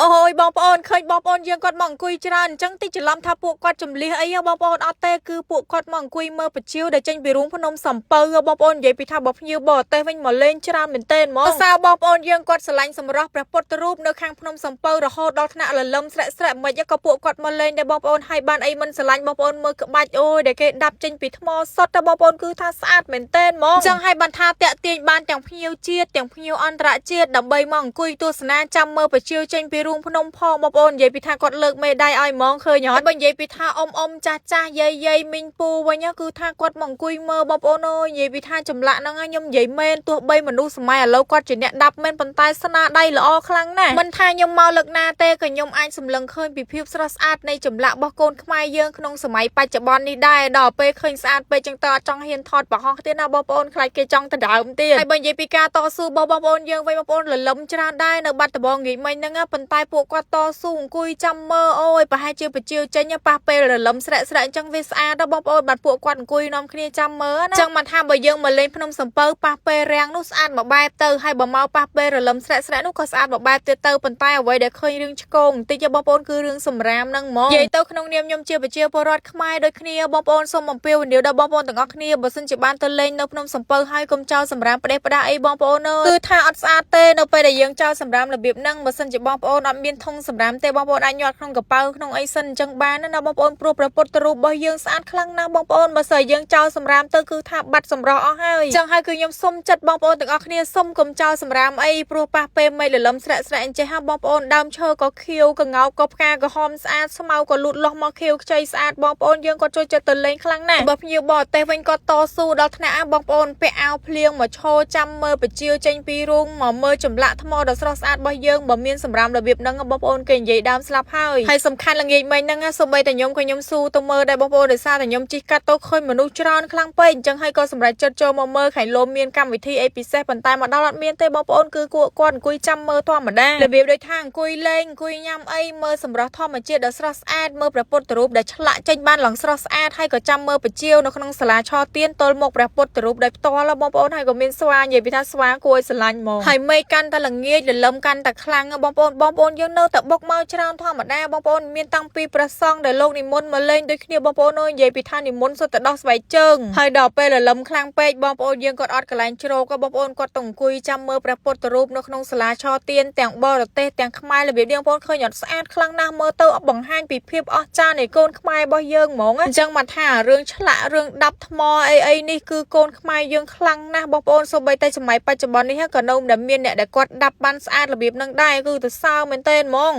អូយបងប្អូនឃើញបងប្អូនយើងគាត់មកអង្គុយច្រើនអញ្ចឹងតិចច្រឡំថាពួកគាត់ចំលៀសអីបងប្អូនអត់ទេគឺពួកគាត់មកអង្គុយមើលបជាវដែលចេញពីរូងភ្នំសំពៅបងប្អូននិយាយពីថាបើភ្ញៀវបរទេសវិញមកលេងច្រើនមែនទែនហ្មងសើបងប្អូនយើងគាត់ស្រឡាញ់សម្រស់ព្រះពុទ្ធរូបនៅខាងភ្នំសំពៅរហូតដល់ថ្នាក់លលឹមស្រែកស្រែកមិនក៏ពួកគាត់មកលេងដែរបងប្អូនហើយបានអីមិនស្រឡាញ់បងប្អូនមើលក្បាច់អូយដែលគេដាប់ចេញពីថ្មសុទ្ធតែបងប្អូនគឺថាស្អាតមែនទែនហ្មងអញ្ចឹងហើយបានថាតាក់ទាញបានទាំងភ្ញៀវជាតិទាំងភ្ញៀវអន្តរជាតិដើម្បីមកអង្គុយទស្សនាចាំមើលបជាវចេញពីរូងភ្នំផងបងប្អូននិយាយពីថាគាត់លើកមេដៃឲ្យហ្មងឃើញអត់បើនិយាយពីថាអ៊ំចាស់ចាស់យាយយាយមីងពូវិញគឺថាគាត់មកអង្គុយមើលបងប្អូនអើយនិយាយពីថាចម្លាក់ហ្នឹងខ្ញុំនិយាយមែនទោះបីមនុស្សសម័យឥឡូវគាត់ជាអ្នកដាប់មែនប៉ុន្តែស្នាដៃល្អខ្លាំងណាស់មិនថាខ្ញុំមកលើកណាទេក៏ខ្ញុំអាចសម្លឹងឃើញពីភាពស្រស់ស្អាតនៃចម្លាក់របស់កូនខ្មែរយើងក្នុងសម័យបច្ចុប្បន្ននេះដែរដល់ពេលឃើញស្អាតពេកចឹងតើអត់ចង់ហ៊ានថតបង្ហោះទៀតណាបងប្អូនខ្លាចគេចង់ទៅដើមទៀតហើយបើនិយាយពីការតស៊ូបងប្អូនយើងវិញបងប្អូនលលឹមច្រើនដែរនៅបាត់ដំបងងាយមិញហ្នឹងប៉ុន្តែពួកគាត់តស៊ូអង្គុយចាំមើលអូយប្រហែលជាបជាវចេញប៉ះពេលរលឹមស្រែកស្រែកអញ្ចឹងវាស្អាតដល់បងប្អូនបាត់ពួកគាត់អង្គុយនាំគ្នាចាំមើលណាអញ្ចឹងមិនថាបើយើងមកលេងភ្នំសំពៅប៉ះពេលរាំងនោះស្អាតមួយបែបទៅហើយបើមកប៉ះពេលរលឹមស្រែកស្រែកនោះក៏ស្អាតមួយបែបទៀតទៅប៉ុន្តែអ្វីដែលឃើញរឿងឆ្កងបន្តិចបងប្អូនគឺរឿងសម្រាមហ្នឹងហ្មងនិយាយទៅក្នុងនាមខ្ញុំជាប្រជាពលរដ្ឋខ្មែរដូចគ្នាបងប្អូនសូមអំពាវនាវដល់បងប្អូនទាំងអស់គ្នាបើសិនជាបានទៅលេងនៅភ្នំសំពៅហើយកុំចោលសម្រាមផ្ដេសផ្ដាស់អីបងប្អូនអើយគឺថាអត់ស្អាតទេនៅពេលដែលយើងចោលសម្រាមរបៀបហ្នឹងបើសិនជាបងប្អូនអត់មានធុងសម្រាមទេបងប្អូនអាចញាត់ក្នុងកប៉ៅក្នុងអីសិនអញ្ចឹងបានណាបងប្អូនព្រោះព្រះពុទ្ធរូបរបស់យើងស្អាតខ្លាំងណាស់បងប្អូនបើសិនយើងចោលសម្រាមទៅគឺថាបាត់សម្រស់អស់ហើយអញ្ចឹងហើយគឺខ្ញុំសុំចិត្តបងប្អូនទាំងអស់គ្នាសុំកុំចោលសម្រាមអីព្រោះប៉ះពេលមេលលឹមស្រែកស្រែកអញ្ចេះហ่าបងប្អូនដើមឈើក៏ខៀវក៏ងោកក៏ផ្កាក៏ហមស្អាតស្មៅក៏លូតលាស់មកខៀវខ្ចីស្អាតបងប្អូនយើងក៏ចូលចិត្តទៅលេងខ្លាំងណាស់បើភ្ញៀវបរទេសវិញក៏តស៊ូដល់ថ្នាក់បងប្អូនពាក់អាវភ្លៀងមកឈរចាំមើលបជាវចេញពីរូងមកមើលចម្លាក់ថ្មដ៏ស្រស់ស្អាតរបស់យើងបើមានសម្រាមរបៀបហ្នឹងបងប្អូនគេនិយាយដើមស្លាប់ហើយសំខាន់ល្ងាចមិញហ្នឹងសូម្បីតែខ្ញុំក៏ខ្ញុំស៊ូទៅមើលដែរបងប្អូនដោយសារតែខ្ញុំជិះកាត់ទៅឃើញមនុស្សច្រើនខ្លាំងពេកអញ្ចឹងហើយក៏សម្រេចចិត្តចូលមកមើលខែលោមមានកម្មវិធីអីពិសេសប៉ុន្តែមកដល់អត់មានទេបងប្អូនគឺគាត់អង្គុយចាំមើលធម្មតារបៀបដូចថាអង្គុយលេងអង្គុយញ៉ាំអីមើលសម្រស់ធម្មជាតិដ៏ស្រស់ស្អាតមើលព្រះពុទ្ធរូបដែលឆ្លាក់ចេញបានឡើងស្រស់ស្អាតហើយក៏ចាំមើលបជាវនៅក្នុងសាលាឆទានទល់មុខព្រះពុទ្ធរូបដោយផ្ទាល់បងប្អូនហើយក៏មានស្វានិយាយពីថាស្វាគួរឲ្យស្រឡាញ់ហ្មងហើយមេឃកាន់តែល្ងាចលលឹមកាន់តែខ្លាំងបងប្អូនយើងនៅតែបុកមកច្រើនធម្មតាបងប្អូនមានតាំងពីព្រះសង្ឃដែលលោកនិមន្តមកលេងដូចគ្នាបងប្អូនអើយនិយាយពីថានិមន្តសុទ្ធតែដោះស្បែកជើងហើយដល់ពេលលលឹមខ្លាំងពេកបងប្អូនយើងគាត់អត់កន្លែងជ្រកបងប្អូនគាត់ទៅអង្គុយចាំមើលព្រះពុទ្ធរូបនៅក្នុងសាលាឆទានទាំងបរទេសទាំងខ្មែររបៀបនេះបងប្អូនឃើញអត់ស្អាតខ្លាំងណាស់មើលទៅបង្ហាញពីភាពអស្ចារ្យនៃកូនខ្មែររបស់យើងហ្មងអញ្ចឹងមកថារឿងឆ្លាក់រឿងដាប់ថ្មអីនេះគឺកូនខ្មែរយើងខ្លាំងណាស់បងប្អូនសូម្បីតែសម័យបច្ចុប្បន្ននេះក៏នៅតែមានអ្នកដែលគាត់ដាប់បានស្អាតរបៀបហ្នឹងដែរគឺទៅសើមែនទែនហ្មង